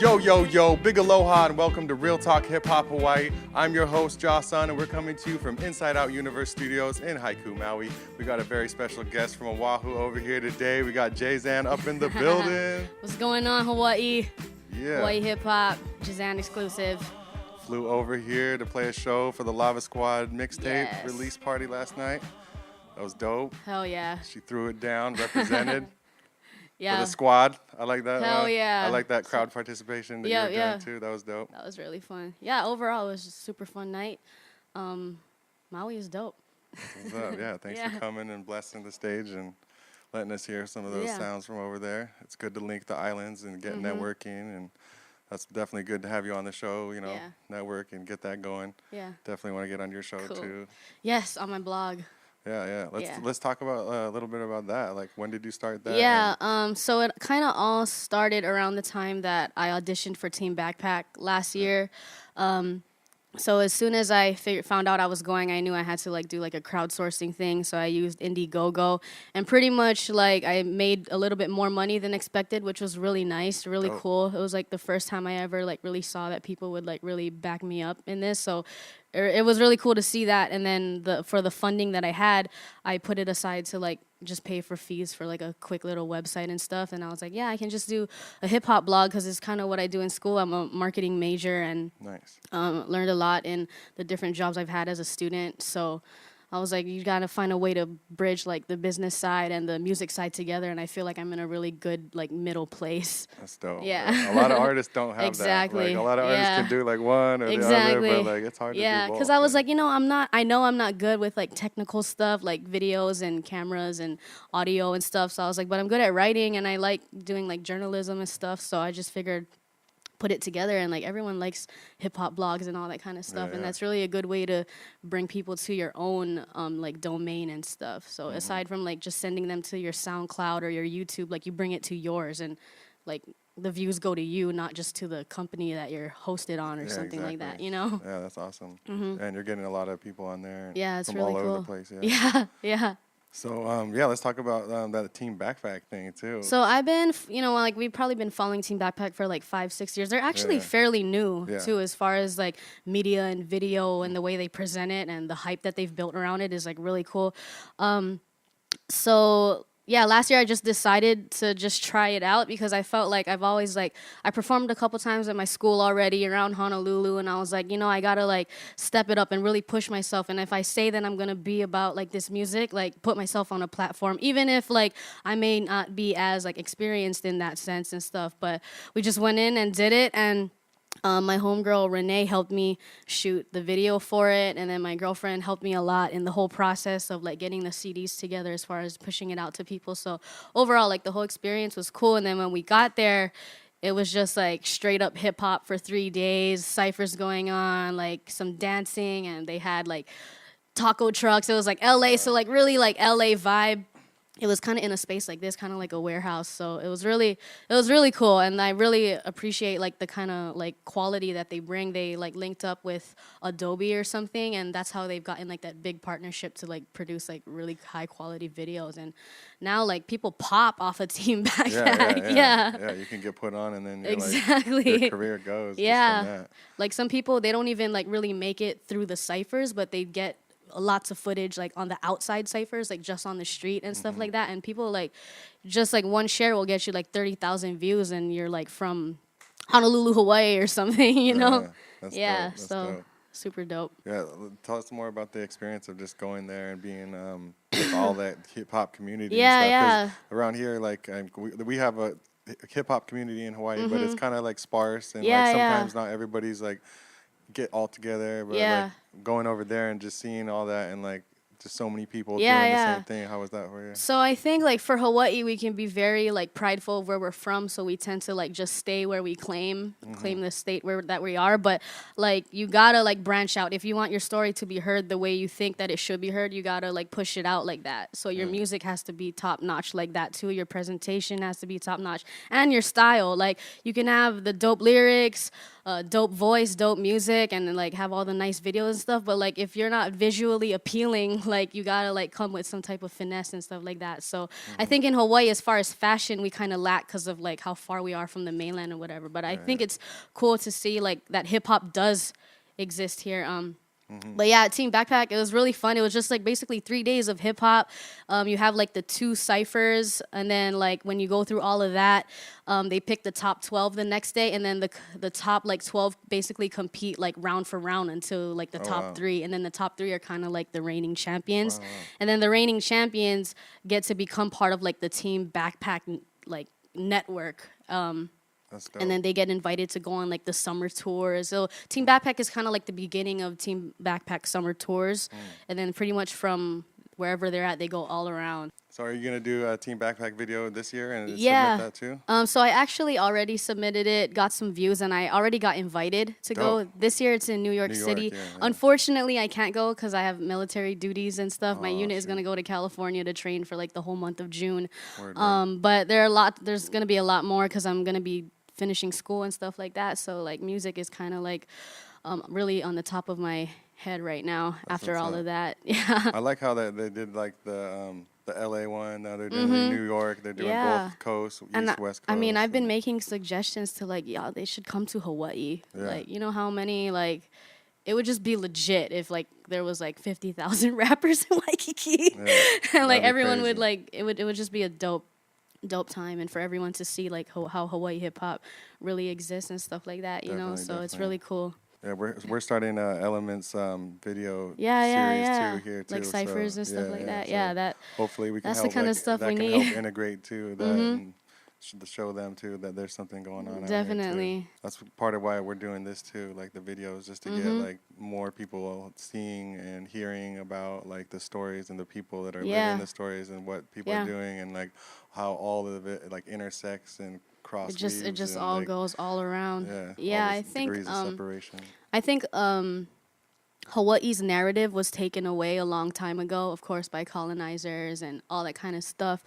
Yo, big aloha and welcome to Real Talk Hip Hop Hawaii. I'm your host, Jahsun, and we're coming to you from Inside Out Universe Studios in Haiku, Maui. We got a very special guest from Oahu over here today. We got Jazan up in the building. What's going on, Hawaii? Yeah. Hawaii Hip Hop, Jazan exclusive. Flew over here to play a show for the Lava Squad mixtape release party last night. That was dope. Hell yeah. She threw it down, represented. Yeah. For the squad. I like that. Hell yeah. I like that crowd participation that you were doing too. That was dope. That was really fun. Yeah, overall it was just a super fun night. Maui is dope. What's up? Yeah, thanks for coming and blessing the stage and letting us hear some of those sounds from over there. It's good to link the islands and get networking, and that's definitely good to have you on the show, you know, network and get that going. Yeah. Definitely want to get on your show too. Yes, on my blog. Yeah. Let's talk about a little bit about that. Like, when did you start that? Yeah. So it kind of all started around the time that I auditioned for Team Backpack last year. So as soon as I found out I was going, I knew I had to do a crowdsourcing thing. So I used Indiegogo, and pretty much I made a little bit more money than expected, which was really nice, really cool. It was the first time I ever really saw that people would really back me up in this. So it was really cool to see that. And then for the funding that I had, I put it aside to just pay for fees for a quick little website and stuff. And I was I can just do a hip hop blog because it's kind of what I do in school. I'm a marketing major and learned a lot in the different jobs I've had as a student. So I was you got to find a way to bridge the business side and the music side together. And I feel I'm in a really good middle place. That's dope. Yeah. A lot of artists don't have exactly. that. A lot of artists can do one or the other, but it's hard to do both. Yeah, because I was I know I'm not good with technical stuff like videos and cameras and audio and stuff. So I was but I'm good at writing and I like doing journalism and stuff. So I just figured put it together, and everyone likes hip hop blogs and all that kind of stuff, and that's really a good way to bring people to your own domain and stuff. So aside from just sending them to your SoundCloud or your YouTube, you bring it to yours, and the views go to you, not just to the company that you're hosted on or something like that, you know? Yeah, that's awesome. And you're getting a lot of people on there. Yeah, it's from really all cool. over the place. Yeah. So, let's talk about that Team Backpack thing, too. So I've been, we've probably been following Team Backpack for 5-6 years. They're actually fairly new, too, as far as, media and video and the way they present it and the hype that they've built around it is, really cool. Last year I just decided to just try it out because I felt I've always I performed a couple times at my school already around Honolulu, and I was I gotta step it up and really push myself. And if I say that I'm gonna be about this music, put myself on a platform, even if I may not be as experienced in that sense and stuff. But we just went in and did it, and my homegirl Renee helped me shoot the video for it, and then my girlfriend helped me a lot in the whole process of getting the CDs together as far as pushing it out to people. So overall, the whole experience was cool. And then when we got there, it was just straight up hip hop for 3 days, ciphers going on, some dancing, and they had taco trucks. It was LA, so really LA vibe. It was kind of in a space like this, kind of like a warehouse. So it was really cool, and I really appreciate the kind of quality that they bring. They linked up with Adobe or something, and that's how they've gotten that big partnership to produce really high quality videos. And now people pop off a Team Backpack. Yeah, you can get put on, and then your career goes. Yeah, just from that. Some people, they don't even really make it through the ciphers, but they get lots of footage on the outside ciphers, just on the street and stuff like that, and people just one share will get you 30,000 views, and you're from Honolulu, Hawaii or something, you know? That's dope. Super dope. Yeah, tell us more about the experience of just going there and being with all that hip hop community. And stuff. 'Cause around here, we have a hip hop community in Hawaii, but it's kind of sparse, and sometimes not everybody's get all together, but going over there and just seeing all that, and just so many people doing the same thing. How was that for you? So I think for Hawaii, we can be very prideful of where we're from, so we tend to just stay where we claim the state that we are. But you gotta branch out if you want your story to be heard the way you think that it should be heard. You gotta push it out like that. So your music has to be top notch like that too. Your presentation has to be top notch, and your style. You can have the dope lyrics, dope voice, dope music, and like have all the nice videos and stuff. But like if you're not visually appealing, like you gotta like come with some type of finesse and stuff like that. So I think in Hawaii, as far as fashion, we kind of lack because of like how far we are from the mainland or whatever. But I think it's cool to see like that hip hop does exist here. But yeah, Team Backpack, it was really fun. It was just like basically 3 days of hip hop. You have like the 2 ciphers, and then like when you go through all of that, they pick the top 12 the next day, and then the top like 12 basically compete like round for round until like the top 3, and then the top 3 are kind of like the reigning champions, and then the reigning champions get to become part of like the Team Backpack like network. And then they get invited to go on like the summer tours. So Team Backpack is kind of like the beginning of Team Backpack summer tours. And then pretty much from wherever they're at, they go all around. So are you going to do a Team Backpack video this year and submit that too? So I actually already submitted it, got some views, and I already got invited to go. This year it's in New York City. Yeah. Unfortunately, I can't go because I have military duties and stuff. My unit is going to go to California to train for like the whole month of June. But there's going to be a lot more because I'm going to be finishing school and stuff like that. So like music is kind of like really on the top of my head right now. After all of that. Yeah. I like how they did like the LA one. Now they're doing New York. They're doing both coasts, East, West Coast. I mean, I've been making suggestions to like, they should come to Hawaii. Yeah. Like, you know how many like it would just be legit if like there was like 50,000 rappers in Waikiki, and like everyone would like it would just be a dope time, and for everyone to see like how Hawaii hip hop really exists and stuff like that, you know. So it's really cool. Yeah, we're starting Elements video series too here too, like ciphers and stuff like that. Yeah, that hopefully we can that's help, the kind of stuff we need. Help integrate too that and to show them too that there's something going on. Definitely. That's part of why we're doing this too, like the videos, just to get like more people seeing and hearing about like the stories and the people that are living the stories and what people are doing, and like how all of it like intersects and cross. It just all like, goes all around. I think degrees of separation. I think Hawaii's narrative was taken away a long time ago, of course, by colonizers and all that kind of stuff.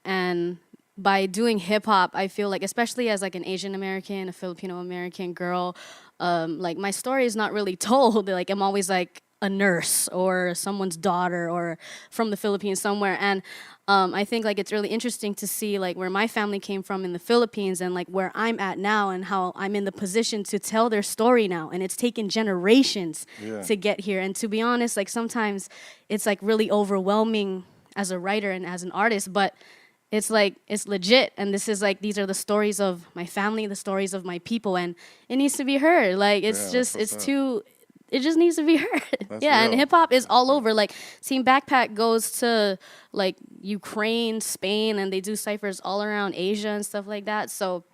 And by doing hip hop, I feel like, especially as like an Asian American, a Filipino American girl, like my story is not really told. Like I'm always like a nurse or someone's daughter or from the Philippines somewhere. And I think like it's really interesting to see like where my family came from in the Philippines and like where I'm at now and how I'm in the position to tell their story now. And it's taken generations to get here. And to be honest, like sometimes it's like really overwhelming as a writer and as an artist, but it's like, it's legit. And this is like, these are the stories of my family, the stories of my people, and it needs to be heard. Like, it's just, it just needs to be heard. That's real. And hip hop is all over. Like, Team Backpack goes to like Ukraine, Spain, and they do ciphers all around Asia and stuff like that. So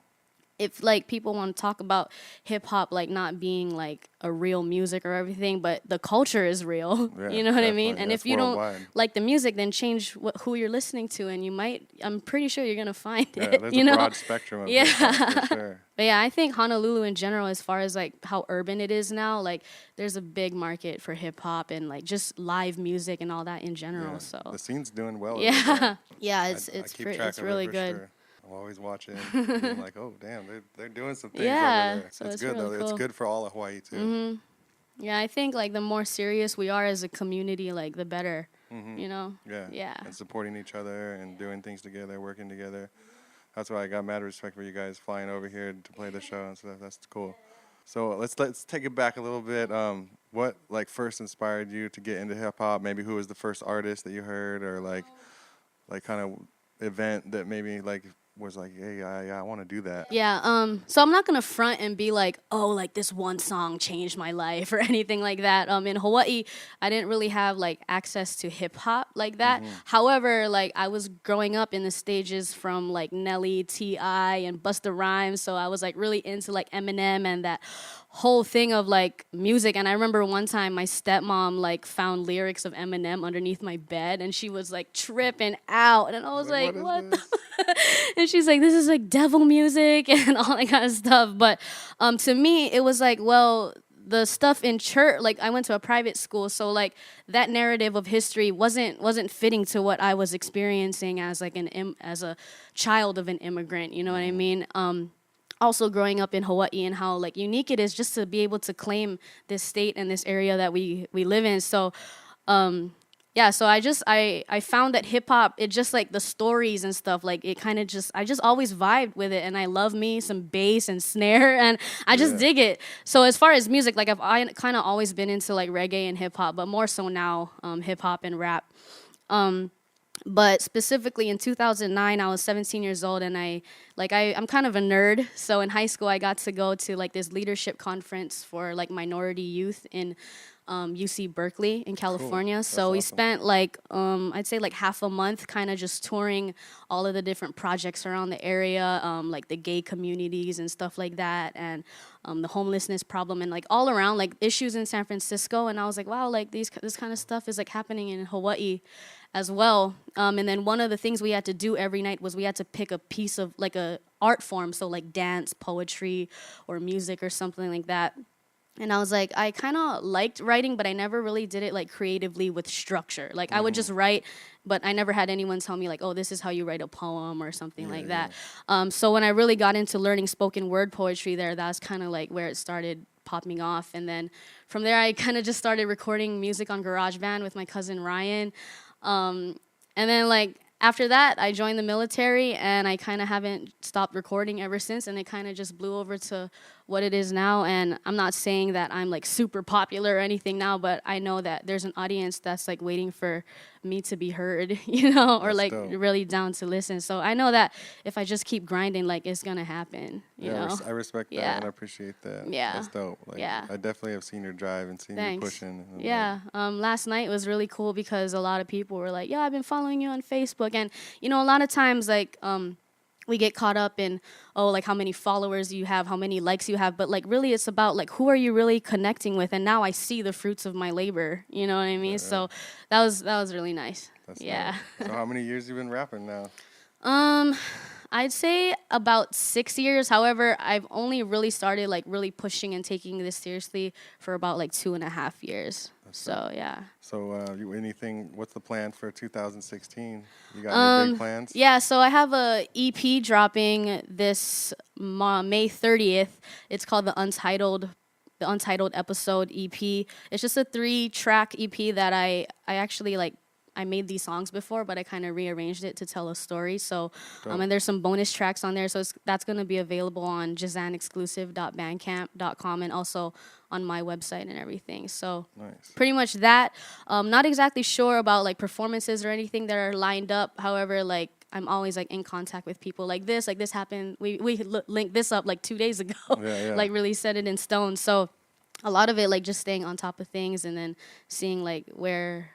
if like people want to talk about hip hop like not being like a real music or everything, but the culture is real, you know what I mean? And if you don't like the music, then change who you're listening to, and you might, I'm pretty sure you're gonna find it. There's a broad spectrum of hip hop, for sure. But yeah, I think Honolulu in general, as far as like how urban it is now, like there's a big market for hip hop and like just live music and all that in general. So the scene's doing well. It's really good. Sure. I'm always watching, being like, oh damn, they're doing some things over there. So it's good really though. Cool. It's good for all of Hawaii too. Yeah, I think like the more serious we are as a community, like the better. You know. Yeah. And supporting each other and doing things together, working together. That's why I got mad respect for you guys flying over here to play the show and stuff. That's cool. So let's take it back a little bit. What like first inspired you to get into hip hop? Maybe who was the first artist that you heard, or like kind of event that maybe like was like, hey, I want to do that. Yeah. So I'm not gonna front and be like, oh, like this one song changed my life or anything like that. In Hawaii, I didn't really have like access to hip hop like that. However, like I was growing up in the stages from like Nelly, T.I., and Busta Rhymes, so I was like really into like Eminem and that whole thing of like music. And I remember one time my stepmom like found lyrics of Eminem underneath my bed, and she was like tripping out, and I was like what the and she's like, this is like devil music and all that kind of stuff. But to me it was like, well, the stuff in church, like I went to a private school, so like that narrative of history wasn't fitting to what I was experiencing as like as a child of an immigrant, you know what I mean? also growing up in Hawaii and how like unique it is just to be able to claim this state and this area that we live in. So yeah, so I found that hip hop, it just like the stories and stuff, like it kind of just, I just always vibed with it, and I love me some bass and snare, and I just dig it. So as far as music, like I kind of always been into like reggae and hip hop, but more so now hip hop and rap. But specifically in 2009, I was 17 years old, and I'm kind of a nerd. So in high school, I got to go to like this leadership conference for like minority youth in UC Berkeley in California. Cool. So we spent like I'd say like half a month kind of just touring all of the different projects around the area, like the gay communities and stuff like that, and the homelessness problem, and like all around like issues in San Francisco. And I was like, wow, like this kind of stuff is like happening in Hawaii as well. And then one of the things we had to do every night was we had to pick a piece of like a art form, so like dance, poetry, or music or something like that. And I was like, I kind of liked writing, but I never really did it like creatively with structure. Like I would just write, but I never had anyone tell me like, oh, this is how you write a poem or something like that. So when I really got into learning spoken word poetry there, that's kind of like where it started popping off. And then from there, I kind of just started recording music on GarageBand with my cousin Ryan. And then like after that, I joined the military, and I kind of haven't stopped recording ever since, and it kind of just blew over to what it is now. And I'm not saying that I'm like super popular or anything now, but I know that there's an audience that's like waiting for me to be heard, you know, or like really down to listen. So I know that if I just keep grinding, like it's gonna happen, you know? I respect that, and I appreciate that. Yeah. That's dope. Like, I definitely have seen your drive and seen you pushing. Last night was really cool because a lot of people were like, I've been following you on Facebook. And, you know, a lot of times like, we get caught up in, like how many followers you have, how many likes you have, but like really it's about like who are you really connecting with, and now I see the fruits of my labor, you know what I mean? So that was really nice. That's nice. So how many years you been rapping now? I'd say about 6 years. However, I've only really started like really pushing and taking this seriously for about like 2.5 years. So what's the plan for 2016? You got any big plans? Yeah, so I have a EP dropping this May 30th. It's called the Untitled Episode EP. It's just a 3-track EP that I actually like. I made these songs before, but I kind of rearranged it to tell a story. So, and there's some bonus tracks on there. So that's going to be available on jazanexclusive.bandcamp.com and also on my website and everything. So pretty much that. Not exactly sure about like performances or anything that are lined up. However, like I'm always like in contact with people like this happened. We linked this up like 2 days ago, like really set it in stone. So a lot of it like just staying on top of things and then seeing like where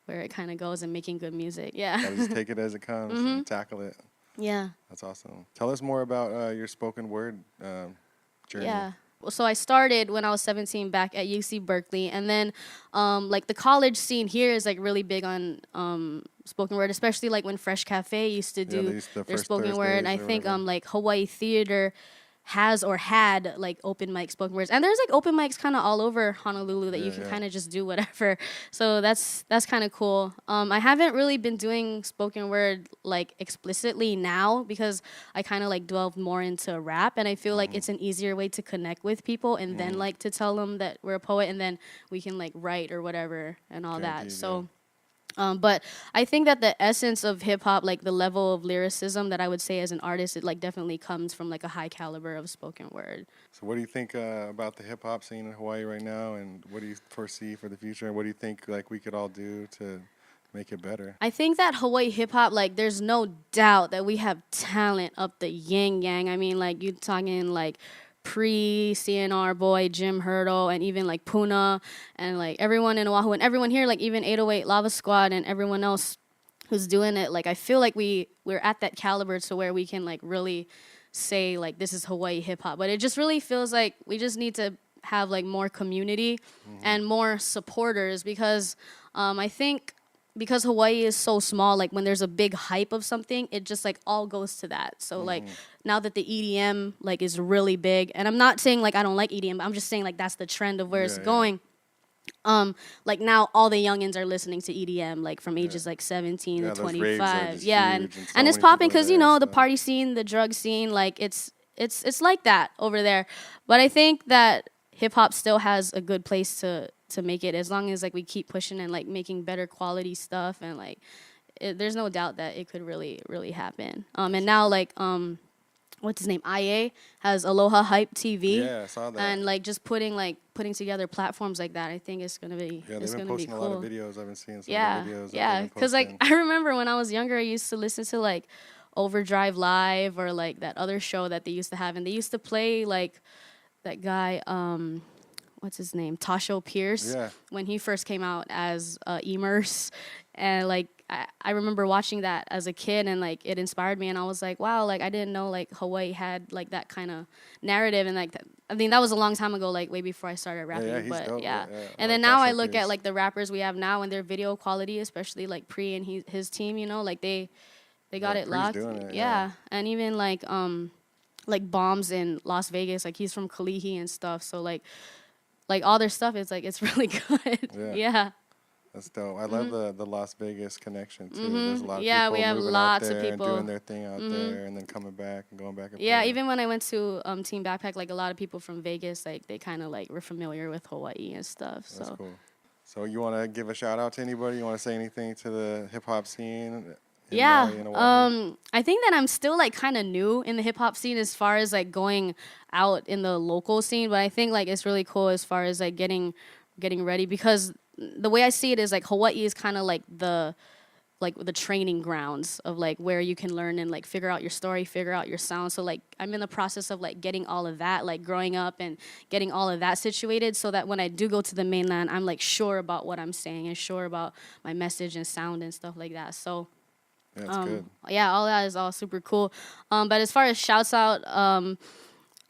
it kind of goes and making good music. Just take it as it comes and tackle it. Yeah. That's awesome. Tell us more about your spoken word journey. Yeah. So I started when I was 17 back at UC Berkeley, and then like the college scene here is like really big on spoken word, especially like when Fresh Cafe used to do their spoken word. I think like Hawaii Theater has or had like open mic spoken words, and there's like open mics kind of all over Honolulu that you can kind of just do whatever. So that's kind of cool. I haven't really been doing spoken word like explicitly now because I kind of like delved more into rap, and I feel like it's an easier way to connect with people and then like to tell them that we're a poet, and then we can like write or whatever and all that. So but I think that the essence of hip hop, like the level of lyricism that I would say as an artist, it like definitely comes from like a high caliber of spoken word. So what do you think about the hip hop scene in Hawaii right now, and what do you foresee for the future, and what do you think like we could all do to make it better? I think that Hawaii hip hop, like there's no doubt that we have talent up the yin yang. I mean, like you're talking like pre-CNR boy, Jim Hurdle, and even like Puna, and like everyone in Oahu, and everyone here, like even 808 Lava Squad and everyone else who's doing it. Like I feel like we're at that caliber to where we can like really say like this is Hawaii hip hop. But it just really feels like we just need to have like more community and more supporters, because I think because Hawaii is so small, like when there's a big hype of something, it just like all goes to that. So like now that the EDM like is really big, and I'm not saying like I don't like EDM, but I'm just saying like that's the trend of where it's going. Like now all the youngins are listening to EDM like from ages like 17 to 25. And it's popping because you know the party scene, the drug scene, like it's it's like that over there. But I think that hip hop still has a good place to make it, as long as like we keep pushing and like making better quality stuff, and like there's no doubt that it could really happen. And now like what's his name? IA has Aloha Hype TV. Yeah, I saw that. And like just putting together platforms like that, I think it's gonna be they've it's been gonna be posting cool. a lot of videos. I've been seeing some Yeah, of the videos. yeah. Because like I remember when I was younger, I used to listen to like Overdrive Live or like that other show that they used to have, and they used to play like that guy. What's his name? Tasho Pierce. Yeah. When he first came out as Emerse, and like I remember watching that as a kid, and like it inspired me, and I was like, wow, like I didn't know like Hawaii had like that kind of narrative, and like I mean that was a long time ago, like way before I started rapping. Yeah, he's but dope. yeah. Yeah. And then now I look at like the rappers we have now and their video quality, especially like Pre and his team, you know, like they got it Pre's locked. doing it, yeah. And even like Bombs in Las Vegas, like he's from Kalihi and stuff, so like all their stuff is like it's really good. Yeah. That's dope. I love the Las Vegas connection too. There's a lot of Yeah, people we have moving lots out there of people and doing their thing out there, and then coming back and going back and yeah, forth. even when I went to Team Backpack, like a lot of people from Vegas, like they kind of like were familiar with Hawaii and stuff. So. That's cool. So you want to give a shout out to anybody? You want to say anything to the hip hop scene? Yeah, I think that I'm still like kind of new in the hip hop scene as far as like going out in the local scene, but I think like it's really cool as far as like getting ready, because the way I see it is like Hawaii is kind of like the training grounds of like where you can learn and like figure out your story, figure out your sound. So like I'm in the process of like getting all of that, like growing up and getting all of that situated, so that when I do go to the mainland, I'm like sure about what I'm saying and sure about my message and sound and stuff like that. So yeah, that's good. Yeah, all that is all super cool. But as far as shouts out,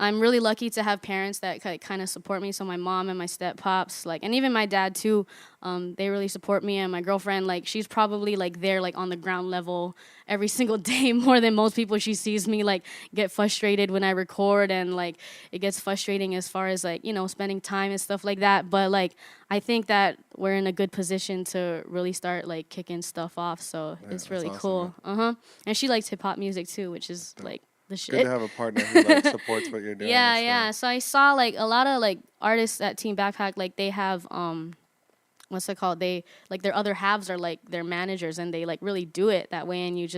I'm really lucky to have parents that kind of support me. So my mom and my step pops, like, and even my dad too, they really support me. And my girlfriend, like, she's probably like there, like on the ground level every single day more than most people. She sees me like get frustrated when I record, and like it gets frustrating as far as like, you know, spending time and stuff like that. But like I think that we're in a good position to really start like kicking stuff off. So it's really cool. And she likes hip hop music too, which is like the shit. Good to have a partner who like supports what you're doing. Yeah. So I saw like a lot of like artists at Team Backpack, like they have what's it called? They like their other halves are like their managers, and they like really do it that way, and you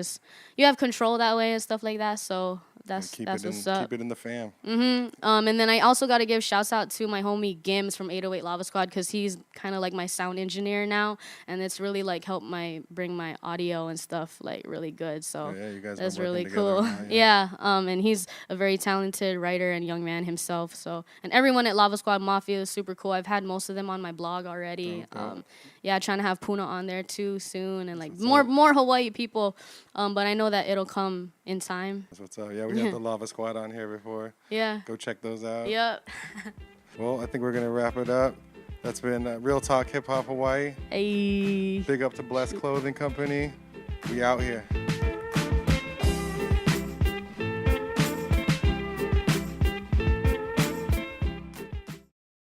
have control that way and stuff like that. So that's what's up. Keep it in the fam. And then I also got to give shouts out to my homie Gims from 808 Lava Squad, because he's kind of like my sound engineer now, and it's really like helped bring my audio and stuff like really good. So you guys that's really cool. Now, And he's a very talented writer and young man himself. So, and everyone at Lava Squad Mafia is super cool. I've had most of them on my blog already. Trying to have Puna on there too soon, and like more Hawaii people. But I know that it'll come in time. That's what's up. Yeah, we had the Lava Squad on here before. Yeah. Go check those out. Yep. Well, I think we're gonna wrap it up. That's been Real Talk Hip Hop Hawaii. Hey. Big up to Blessed Clothing Company. We out here.